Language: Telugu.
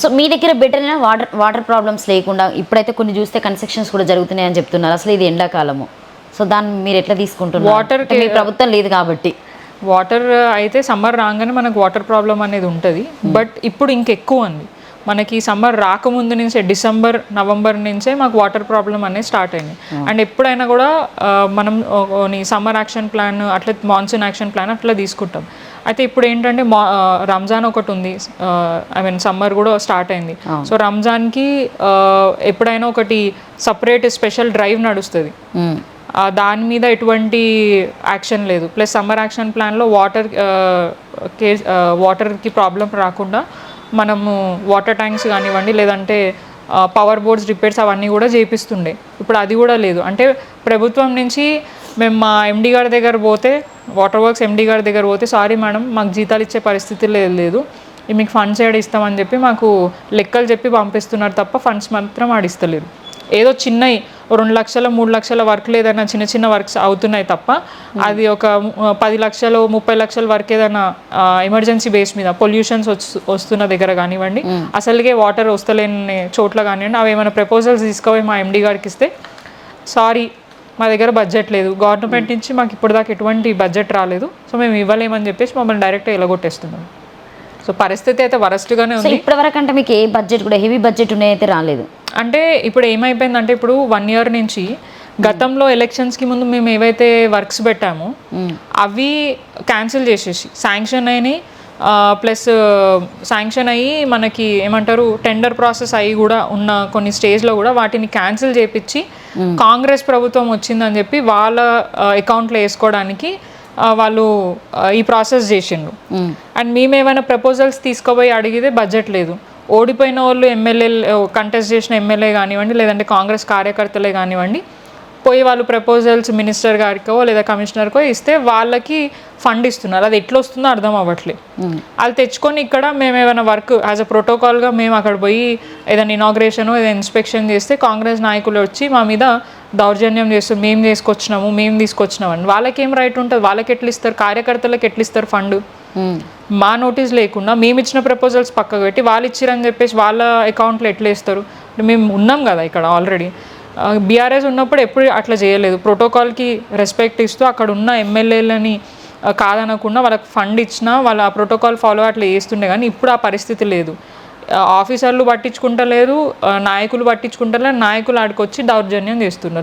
సో మీ దగ్గర బెటర్ అయినా వాటర్ ప్రాబ్లమ్స్ లేకుండా ఇప్పుడైతే కొన్ని చూస్తే కన్స్ట్రక్షన్స్ కూడా జరుగుతున్నాయి అని చెప్తున్నారు. అసలు ఇది ఎండాకాలము, సో దాన్ని మీరు ఎట్లా తీసుకుంటున్నారు? వాటర్ మీ ప్రభుత్వం లేదు కాబట్టి. వాటర్ అయితే సమ్మర్ రాగానే మనకు వాటర్ ప్రాబ్లం అనేది ఉంటుంది. బట్ ఇప్పుడు ఇంకెక్కువ ఉంది. మనకి సమ్మర్ రాకముందు నుంచే డిసెంబర్ నవంబర్ నుంచే మాకు వాటర్ ప్రాబ్లం అనేది స్టార్ట్ అయింది. అండ్ ఎప్పుడైనా కూడా మనం సమ్మర్ యాక్షన్ ప్లాన్ అట్లా మాన్సూన్ యాక్షన్ ప్లాన్ అట్లా తీసుకుంటాం. అయితే ఇప్పుడు ఏంటంటే రంజాన్ ఒకటి ఉంది, సమ్మర్ కూడా స్టార్ట్ అయింది. సో రంజాన్కి ఎప్పుడైనా ఒకటి సపరేట్ స్పెషల్ డ్రైవ్ నడుస్తుంది. దాని మీద ఎటువంటి యాక్షన్ లేదు. ప్లస్ సమ్మర్ యాక్షన్ ప్లాన్లో వాటర్కి ప్రాబ్లం రాకుండా మనము వాటర్ ట్యాంక్స్ కానివ్వండి, లేదంటే పవర్ బోర్డ్స్ రిపేర్స్ అవన్నీ కూడా చేపిస్తుండే. ఇప్పుడు అది కూడా లేదు. అంటే ప్రభుత్వం నుంచి మేము మా ఎండి గారి దగ్గర పోతే, వాటర్ వర్క్స్ ఎండి గారి దగ్గర పోతే, సారీ మేడం మాకు జీతాలు ఇచ్చే పరిస్థితి లేదు, మీకు ఫండ్స్ ఏడు ఇస్తామని చెప్పి మాకు లెక్కలు చెప్పి పంపిస్తున్నారు తప్ప ఫండ్స్ మాత్రం ఆడిస్తలేరు. ఏదో చిన్నవి 2 లక్షల 3 లక్షల వర్క్లు ఏదైనా చిన్న చిన్న వర్క్స్ అవుతున్నాయి తప్ప అది ఒక 10 లక్షలు 30 లక్షల వర్క్ ఏదైనా ఎమర్జెన్సీ బేస్ మీద పొల్యూషన్స్ వస్తున్న దగ్గర కానివ్వండి, అసలుగే వాటర్ వస్తలేని చోట్ల కానివ్వండి, అవి ఏమైనా ప్రపోజల్స్ తీసుకుపోయి మా ఎండి గారికి ఇస్తే, సారీ మా దగ్గర బడ్జెట్ లేదు, గవర్నమెంట్ నుంచి మాకు ఇప్పుడు దాకా ఎటువంటి బడ్జెట్ రాలేదు, సో మేము ఇవ్వలేమని చెప్పేసి మమ్మల్ని డైరెక్ట్గా ఎలగొట్టేస్తున్నాం. సో పరిస్థితి అయితే వరస్ట్గానే ఉంది. ఇప్పటివరకు అంటే మీకు ఏ బడ్జెట్ కూడా హెవీ బడ్జెట్ ఉన్నాయైతే రాలేదు. అంటే ఇప్పుడు ఏమైపోయిందంటే, ఇప్పుడు 1 year నుంచి గతంలో ఎలక్షన్స్కి ముందు మేము ఏవైతే వర్క్స్ పెట్టామో అవి క్యాన్సిల్ చేసేసి శాంక్షన్ అయినాయి. ప్లస్ శాంక్షన్ అయ్యి మనకి ఏమంటారు టెండర్ ప్రాసెస్ అయ్యి కూడా ఉన్న కొన్ని స్టేజ్లో కూడా వాటిని క్యాన్సిల్ చేపించి కాంగ్రెస్ ప్రభుత్వం వచ్చిందని చెప్పి వాళ్ళ అకౌంట్లో వేసుకోవడానికి వాళ్ళు ఈ ప్రాసెస్ చేసిండ్రు. అండ్ మేము ఏమైనా ప్రపోజల్స్ తీసుకుపోయి అడిగితే బడ్జెట్ లేదు. ఓడిపోయిన వాళ్ళు ఎమ్మెల్యేలు కంటెస్ట్ చేసిన ఎమ్మెల్యే కానివ్వండి, లేదంటే కాంగ్రెస్ కార్యకర్తలే కానివ్వండి, పోయి వాళ్ళు ప్రపోజల్స్ మినిస్టర్ గారికో లేదా కమిషనర్కో ఇస్తే వాళ్ళకి ఫండ్ ఇస్తున్నారు. అది ఎట్లా వస్తుందో అర్థం అవ్వట్లేదు. అది తెచ్చుకొని ఇక్కడ మేము ఏమైనా వర్క్ యాజ్ అ ప్రోటోకాల్గా మేము అక్కడ పోయి ఏదైనా ఇనాగ్రేషన్ ఏదైనా ఇన్స్పెక్షన్ చేస్తే కాంగ్రెస్ నాయకులు వచ్చి మా మీద దౌర్జన్యం చేస్తారు, మేము తీసుకొచ్చినామని. వాళ్ళకి ఏం రైట్ ఉంటుంది? వాళ్ళకి ఎట్లా ఇస్తారు? కార్యకర్తలకు ఎట్లా ఇస్తారు ఫండ్? మా నోటీస్ లేకుండా మేము ఇచ్చిన ప్రపోజల్స్ పక్కకు పెట్టి వాళ్ళు ఇచ్చిరని చెప్పేసి వాళ్ళ అకౌంట్లో ఎట్లా ఇస్తారు? మేము ఉన్నాం కదా ఇక్కడ ఆల్రెడీ. బీఆర్ఎస్ ఉన్నప్పుడు ఎప్పుడు అట్లా చేయలేదు. ప్రోటోకాల్కి రెస్పెక్ట్ ఇస్తూ అక్కడ ఉన్న ఎమ్మెల్యేలని కాదనకుండా వాళ్ళకి ఫండ్ ఇచ్చినా వాళ్ళు ఆ ప్రోటోకాల్ ఫాలో అట్లా చేస్తుండే. కానీ ఇప్పుడు ఆ పరిస్థితి లేదు. ఆఫీసర్లు పట్టించుకుంటలేరు, నాయకులు పట్టించుకుంటలేరు, నాయకులు ఆడికొచ్చి దౌర్జన్యం చేస్తున్నారు.